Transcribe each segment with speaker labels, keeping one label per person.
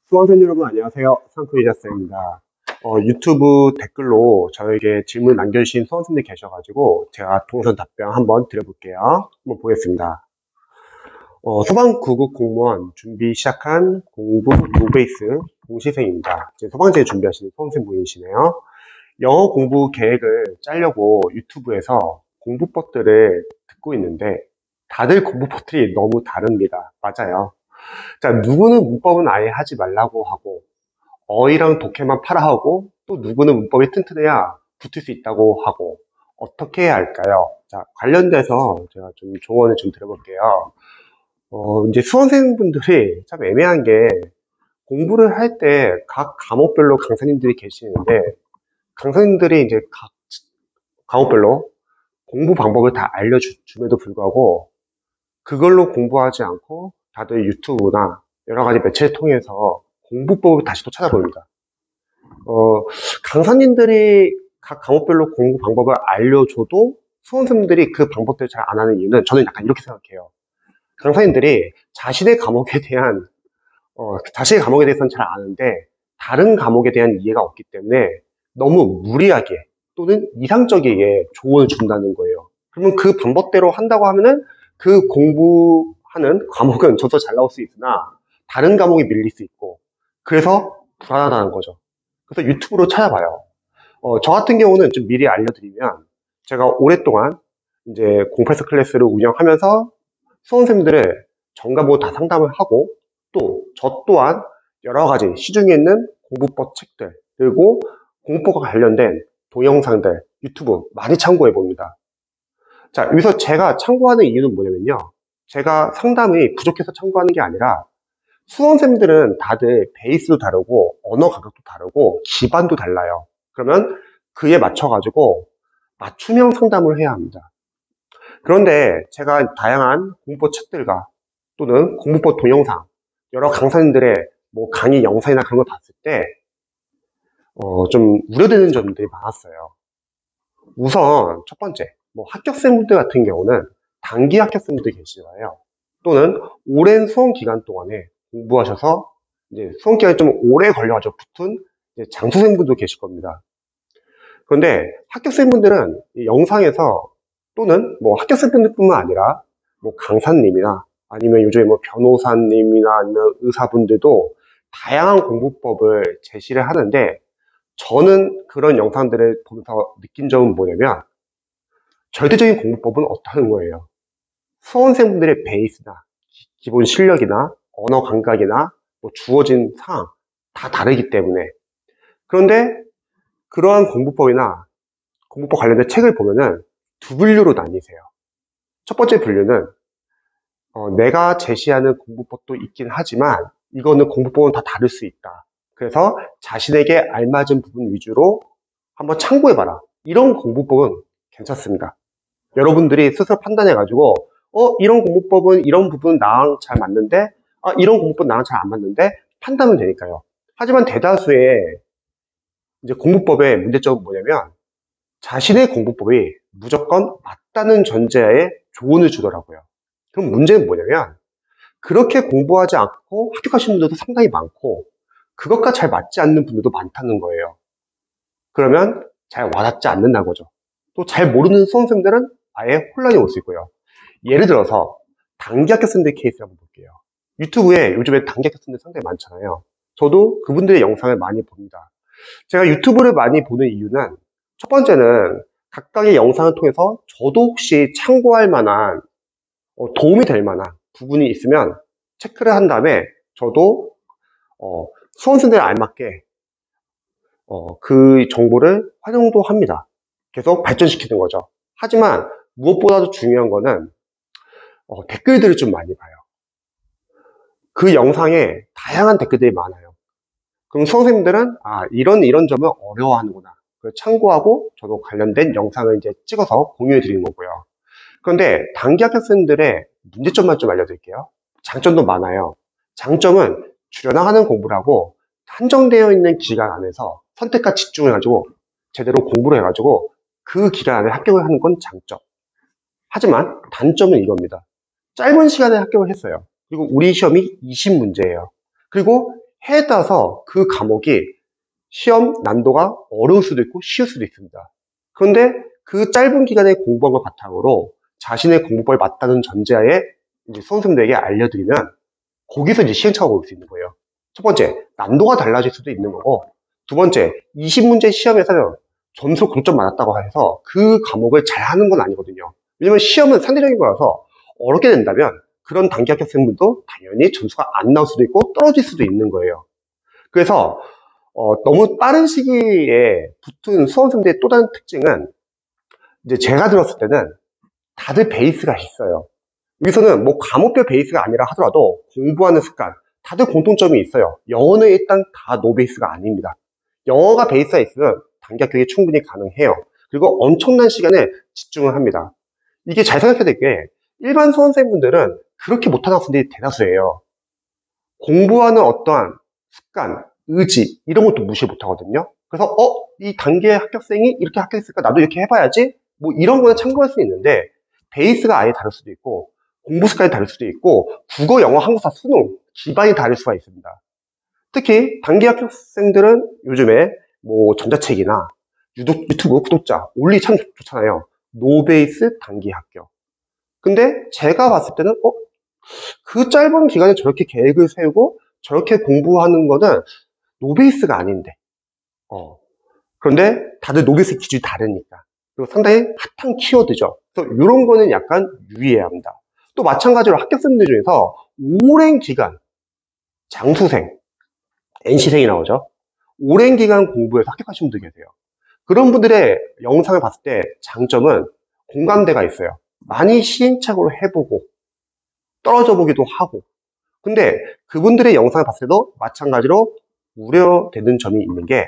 Speaker 1: 수강생 여러분 안녕하세요. 상크이자쌤입니다. 유튜브 댓글로 저에게 질문 남겨주신 수강생들 계셔가지고 제가 동선 답변 한번 드려볼게요. 한번 보겠습니다. 소방구급 공무원 준비 시작한 공부 노베이스 동시생입니다. 지금 소방제 준비하시는 수강생분이시네요. 영어 공부 계획을 짜려고 유튜브에서 공부법들을 듣고 있는데 다들 공부법들이 너무 다릅니다. 맞아요. 자, 누구는 문법은 아예 하지 말라고 하고 어휘랑 독해만 팔아 하고 또 누구는 문법이 튼튼해야 붙을 수 있다고 하고 어떻게 해야 할까요? 자, 관련돼서 제가 좀 조언을 좀 드려볼게요. 이제 수험생분들이 참 애매한 게 공부를 할 때 각 과목별로 강사님들이 계시는데 강사님들이 이제 각 과목별로 공부 방법을 다 알려줌에도 불구하고 그걸로 공부하지 않고 다들 유튜브나 여러 가지 매체를 통해서 공부법을 다시 또 찾아봅니다. 강사님들이 각 과목별로 공부 방법을 알려줘도 수험생들이 그 방법들을 잘 안 하는 이유는 저는 약간 이렇게 생각해요. 강사님들이 자신의 과목에 대해서는 잘 아는데 다른 과목에 대한 이해가 없기 때문에 너무 무리하게 또는 이상적이게 조언을 준다는 거예요. 그러면 그 방법대로 한다고 하면은 그 공부하는 과목은 저도 잘 나올 수 있으나 다른 과목이 밀릴 수 있고 그래서 불안하다는 거죠. 그래서 유튜브로 찾아봐요. 저 같은 경우는 좀 미리 알려드리면 제가 오랫동안 이제 공패스 클래스를 운영하면서 수험생들을 전과보고 다 상담을 하고 또 저 또한 여러 가지 시중에 있는 공부법 책들 그리고 공부법과 관련된 동영상들 유튜브 많이 참고해 봅니다. 자, 여기서 제가 참고하는 이유는 뭐냐면요. 제가 상담이 부족해서 참고하는 게 아니라 수험생들은 다들 베이스도 다르고 언어 감각도 다르고 기반도 달라요. 그러면 그에 맞춰가지고 맞춤형 상담을 해야 합니다. 그런데 제가 다양한 공부법 책들과 또는 공부법 동영상, 여러 강사님들의 뭐 강의 영상이나 그런 걸 봤을 때, 좀 우려되는 점들이 많았어요. 우선 첫 번째, 뭐 합격생분들 같은 경우는 단기 합격생분들 계시잖아요. 또는 오랜 수험 기간 동안에 공부하셔서 이제 수험 기간이 좀 오래 걸려가지고 붙은 장수생분도 계실 겁니다. 그런데 합격생분들은 이 영상에서 또는 뭐 합격생분들뿐만 아니라 뭐 강사님이나 아니면 요즘에 뭐 변호사님이나 아니면 의사분들도 다양한 공부법을 제시를 하는데 저는 그런 영상들을 보면서 느낀 점은 뭐냐면 절대적인 공부법은 없다는 거예요. 수험생분들의 베이스나 기본 실력이나 언어 감각이나 뭐 주어진 상황 다 다르기 때문에 그런데 그러한 공부법이나 공부법 관련된 책을 보면은 두 분류로 나뉘세요. 첫 번째 분류는 내가 제시하는 공부법도 있긴 하지만 이거는 공부법은 다 다를 수 있다. 그래서 자신에게 알맞은 부분 위주로 한번 참고해봐라. 이런 공부법은 괜찮습니다. 여러분들이 스스로 판단해가지고 이런 공부법은 이런 부분 나랑 잘 맞는데 이런 공부법 나랑 잘 안 맞는데 판단은 되니까요. 하지만 대다수의 이제 공부법의 문제점은 뭐냐면 자신의 공부법이 무조건 맞다는 전제하에 조언을 주더라고요. 그럼 문제는 뭐냐면 그렇게 공부하지 않고 합격하시는 분들도 상당히 많고 그것과 잘 맞지 않는 분들도 많다는 거예요. 그러면 잘 와닿지 않는다는 거죠. 또 잘 모르는 수험생들은 아예 혼란이 올 수 있고요. 예를 들어서 단기 합격생들 케이스 한번 볼게요. 유튜브에 요즘에 단기 합격생들 상당히 많잖아요. 저도 그분들의 영상을 많이 봅니다. 제가 유튜브를 많이 보는 이유는 첫 번째는 각각의 영상을 통해서 저도 혹시 참고할 만한 도움이 될 만한 부분이 있으면 체크를 한 다음에 저도 수험생들에 알맞게 그 정보를 활용도 합니다. 계속 발전시키는 거죠. 하지만 무엇보다도 중요한 거는 댓글들을 좀 많이 봐요. 그 영상에 다양한 댓글들이 많아요. 그럼 수험생들은 이런 점을 어려워하는구나. 그걸 참고하고 저도 관련된 영상을 이제 찍어서 공유해 드리는 거고요. 그런데 단기 합격생들의 문제점만 좀 알려드릴게요. 장점도 많아요. 장점은 줄여나가는 공부라고 한정되어 있는 기간 안에서 선택과 집중해가지고 제대로 공부를 해가지고 그 기간 안에 합격을 하는 건 장점. 하지만 단점은 이겁니다. 짧은 시간에 합격을 했어요. 그리고 우리 시험이 20문제예요. 그리고 해에 따라서 그 과목이 시험 난도가 어려울 수도 있고 쉬울 수도 있습니다. 그런데 그 짧은 기간에 공부한 걸 바탕으로 자신의 공부법에 맞다는 전제하에 이제 수험생들에게 알려드리면 거기서 이제 시행착오가 올 수 있는 거예요. 첫 번째, 난도가 달라질 수도 있는 거고, 두 번째, 20문제 시험에서는 점수로 고점 맞았다고 해서 그 과목을 잘하는 건 아니거든요. 왜냐면 시험은 상대적인 거라서 어렵게 된다면 그런 단기 합격생들도 당연히 점수가 안 나올 수도 있고 떨어질 수도 있는 거예요. 그래서 너무 빠른 시기에 붙은 수험생들의 또 다른 특징은 이제 제가 들었을 때는 다들 베이스가 있어요. 여기서는 뭐 과목별 베이스가 아니라 하더라도 공부하는 습관, 다들 공통점이 있어요. 영어는 일단 다 노베이스가 아닙니다. 영어가 베이스가 있으면 단기 합격이 충분히 가능해요. 그리고 엄청난 시간에 집중을 합니다. 이게 잘 생각해야 될 게 일반 수험생분들은 그렇게 못하는 학생들이 대다수예요. 공부하는 어떠한 습관, 의지 이런 것도 무시 못하거든요. 그래서 이 단계 합격생이 이렇게 합격했으니까 나도 이렇게 해봐야지 뭐 이런 거는 참고할 수 있는데 베이스가 아예 다를 수도 있고 공부 습관이 다를 수도 있고 국어, 영어, 한국사, 수능 기반이 다를 수가 있습니다. 특히 단기 합격생들은 요즘에 뭐 전자책이나 유튜브 구독자 올리 참 좋잖아요. 노베이스 단기 합격. 근데 제가 봤을 때는 그 짧은 기간에 저렇게 계획을 세우고 저렇게 공부하는 거는 노베이스가 아닌데 그런데 다들 노베이스 기준이 다르니까 그리고 상당히 핫한 키워드죠. 그래서 이런 거는 약간 유의해야 합니다. 또 마찬가지로 합격생들 중에서 오랜 기간 장수생, NC생이 나오죠. 오랜 기간 공부해서 합격하신 분들 계세요. 그런 분들의 영상을 봤을 때 장점은 공감대가 있어요. 많이 시행착오를 해보고 떨어져 보기도 하고 근데 그분들의 영상을 봤을 때도 마찬가지로 우려되는 점이 있는 게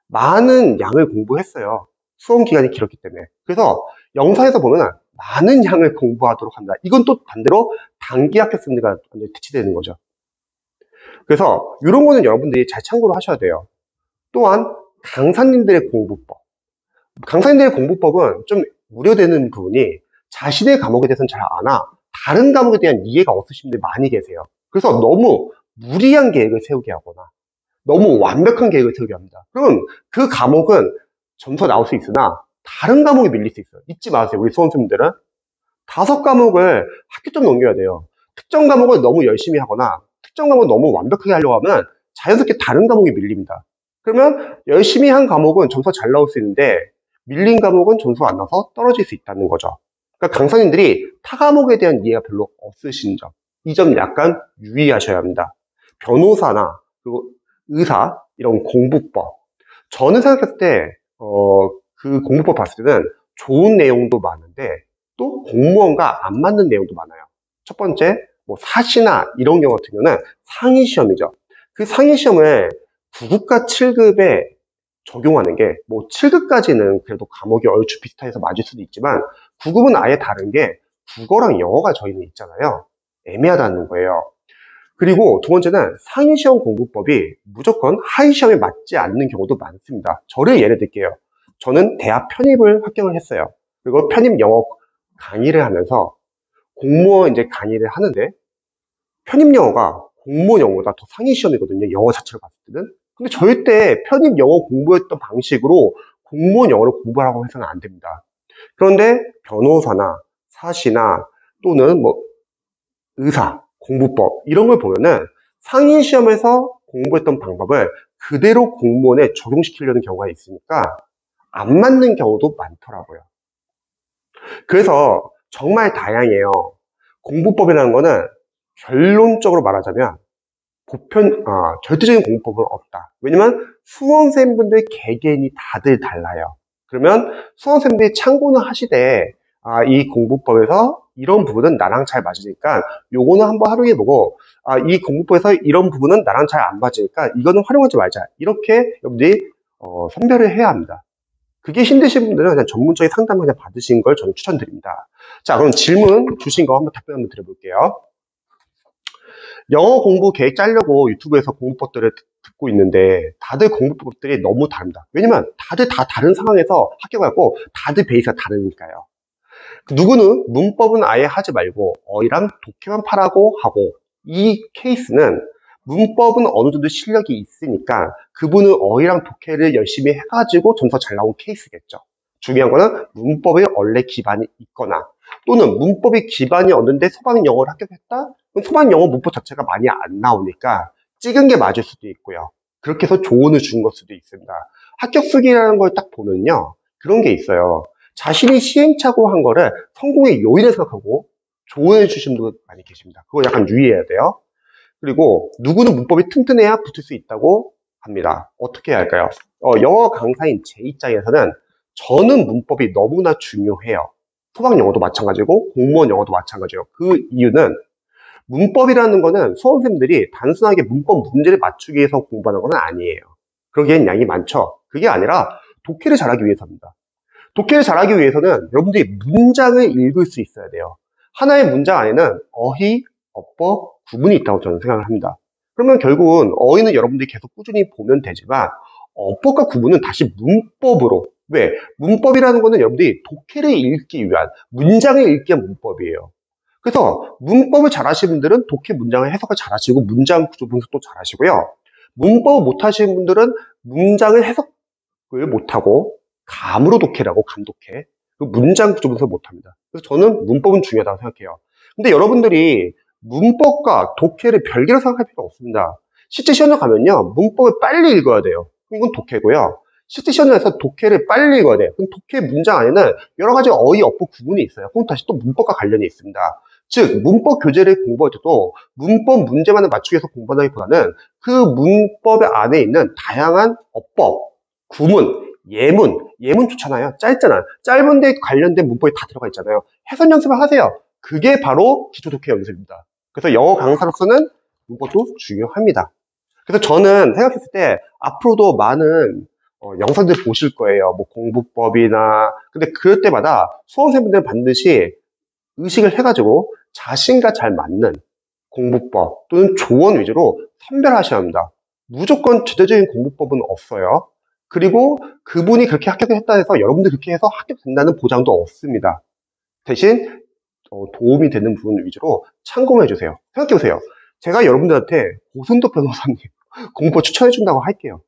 Speaker 1: 많은 양을 공부했어요. 수험 기간이 길었기 때문에. 그래서 영상에서 보면 많은 양을 공부하도록 합니다. 이건 또 반대로 단기 합격생들과 대치되는 거죠. 그래서 이런 거는 여러분들이 잘 참고를 하셔야 돼요. 또한 강사님들의 공부법. 강사님들의 공부법은 좀 우려되는 부분이 자신의 과목에 대해서는 잘 아나 다른 과목에 대한 이해가 없으신 분들이 많이 계세요. 그래서 너무 무리한 계획을 세우게 하거나 너무 완벽한 계획을 세우게 합니다. 그럼 그 과목은 점수가 나올 수 있으나 다른 과목이 밀릴 수 있어요. 잊지 마세요. 우리 수험생분들은 5과목을 학교점 넘겨야 돼요. 특정 과목을 너무 열심히 하거나 특정 과목을 너무 완벽하게 하려고 하면 자연스럽게 다른 과목이 밀립니다. 그러면 열심히 한 과목은 점수가 잘 나올 수 있는데 밀린 과목은 점수가 안 나서 떨어질 수 있다는 거죠. 그러니까 강사님들이 타 과목에 대한 이해가 별로 없으신 점, 이 점 약간 유의하셔야 합니다. 변호사나 그리고 의사 이런 공부법, 저는 생각했을 때 그 공부법 봤을 때는 좋은 내용도 많은데 또 공무원과 안 맞는 내용도 많아요. 첫 번째, 뭐 사시나 이런 경우 같은 경우는 상위 시험이죠. 그 상위 시험을 9급과 7급에 적용하는 게 뭐 7급까지는 그래도 과목이 얼추 비슷해서 맞을 수도 있지만 9급은 아예 다른 게 국어랑 영어가 저희는 있잖아요. 애매하다는 거예요. 그리고 두 번째는 상위 시험 공부법이 무조건 하위 시험에 맞지 않는 경우도 많습니다. 저를 예를 들게요. 저는 대학 편입을 합격을 했어요. 그리고 편입 영어 강의를 하면서 공무원 이제 강의를 하는데 편입 영어가 공무원 영어보다 더 상위 시험이거든요. 영어 자체를 봤을 때는. 근데 절대 편입 영어 공부했던 방식으로 공무원 영어를 공부하라고 해서는 안 됩니다. 그런데 변호사나 사시나 또는 뭐 의사, 공부법 이런 걸 보면은 상위 시험에서 공부했던 방법을 그대로 공무원에 적용시키려는 경우가 있으니까 안 맞는 경우도 많더라고요. 그래서 정말 다양해요. 공부법이라는 거는 결론적으로 말하자면 절대적인 공부법은 없다. 왜냐면 수험생분들 개개인이 다들 달라요. 그러면 수험생들이 참고는 하시되 이 공부법에서 이런 부분은 나랑 잘 맞으니까 요거는 한번 활용해 보고 이 공부법에서 이런 부분은 나랑 잘 안 맞으니까 이거는 활용하지 말자. 이렇게 여러분들이 선별을 해야 합니다. 그게 힘드신 분들은 그냥 전문적인 상담을 그냥 받으신 걸 저는 추천드립니다. 자, 그럼 질문 주신 거 한번 답변 한번 드려볼게요. 영어 공부 계획 짜려고 유튜브에서 공부법들을 듣고 있는데 다들 공부법들이 너무 다릅니다. 왜냐면 다들 다 다른 상황에서 합격하고 다들 베이스가 다르니까요. 누구는 문법은 아예 하지 말고 어휘랑 독해만 파라고 하고 이 케이스는 문법은 어느 정도 실력이 있으니까 그분은 어휘랑 독해를 열심히 해가지고 점수가 잘 나온 케이스겠죠. 중요한 거는 문법에 원래 기반이 있거나 또는 문법이 기반이 없는데 소방 영어를 합격했다? 그럼 소방 영어 문법 자체가 많이 안 나오니까 찍은 게 맞을 수도 있고요. 그렇게 해서 조언을 준 걸 수도 있습니다. 합격수기라는 걸 딱 보면요. 그런 게 있어요. 자신이 시행착오한 거를 성공의 요인을 생각하고 조언해 주신 분들 많이 계십니다. 그거 약간 유의해야 돼요. 그리고 누구는 문법이 튼튼해야 붙을 수 있다고 합니다. 어떻게 해야 할까요? 영어 강사인 제 입장에서는 저는 문법이 너무나 중요해요. 소방 영어도 마찬가지고 공무원 영어도 마찬가지예요. 그 이유는 문법이라는 거는 수험생들이 단순하게 문법 문제를 맞추기 위해서 공부하는 건 아니에요. 그러기엔 양이 많죠. 그게 아니라 독해를 잘하기 위해서입니다. 독해를 잘하기 위해서는 여러분들이 문장을 읽을 수 있어야 돼요. 하나의 문장 안에는 어휘, 어법, 구문이 있다고 저는 생각을 합니다. 그러면 결국은 어휘는 여러분들이 계속 꾸준히 보면 되지만 어법과 구문은 다시 문법으로. 왜? 문법이라는 거는 여러분들이 독해를 읽기 위한, 문장을 읽기 위한 문법이에요. 그래서 문법을 잘하시는 분들은 독해 문장을 해석을 잘하시고 문장 구조 분석도 잘하시고요. 문법을 못하시는 분들은 문장을 해석을 못하고 감으로 독해라고 감독해. 그 문장 구조 분석을 못합니다. 그래서 저는 문법은 중요하다고 생각해요. 근데 여러분들이 문법과 독해를 별개로 생각할 필요 없습니다. 실제 시험에 가면요. 문법을 빨리 읽어야 돼요. 이건 독해고요. 실제 시험에서 독해를 빨리 읽어야 돼요. 그럼 독해 문장 안에는 여러 가지 어휘, 어법, 구문이 있어요. 그럼 다시 또 문법과 관련이 있습니다. 즉 문법 교재를 공부할 때도 문법 문제만을 맞추기 위해서 공부하기보다는 그 문법 안에 있는 다양한 어법, 구문, 예문 좋잖아요. 짧잖아요. 짧은데 관련된 문법이 다 들어가 있잖아요. 해설 연습을 하세요. 그게 바로 기초 독해 연습입니다. 그래서 영어 강사로서는 문법도 중요합니다. 그래서 저는 생각했을 때 앞으로도 많은 영상들 보실 거예요. 뭐 공부법이나 근데 그럴 때마다 수험생분들은 반드시 의식을 해가지고 자신과 잘 맞는 공부법 또는 조언 위주로 선별하셔야 합니다. 무조건绝대적인 공부법은 없어요. 그리고 그분이 그렇게 합격을 했다 해서 여러분들 그렇게 해서 합격된다는 보장도 없습니다. 대신 도움이 되는 부분 위주로 참고해 주세요. 생각해 보세요. 제가 여러분들한테 고순도 변호사님 공부법 추천해 준다고 할게요.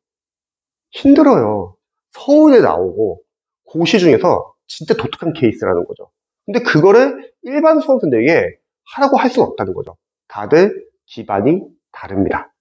Speaker 1: 힘들어요. 서울에 나오고 고시 중에서 진짜 독특한 케이스라는 거죠. 근데 그거를 일반 수험생들에게 하라고 할 수는 없다는 거죠. 다들 기반이 다릅니다.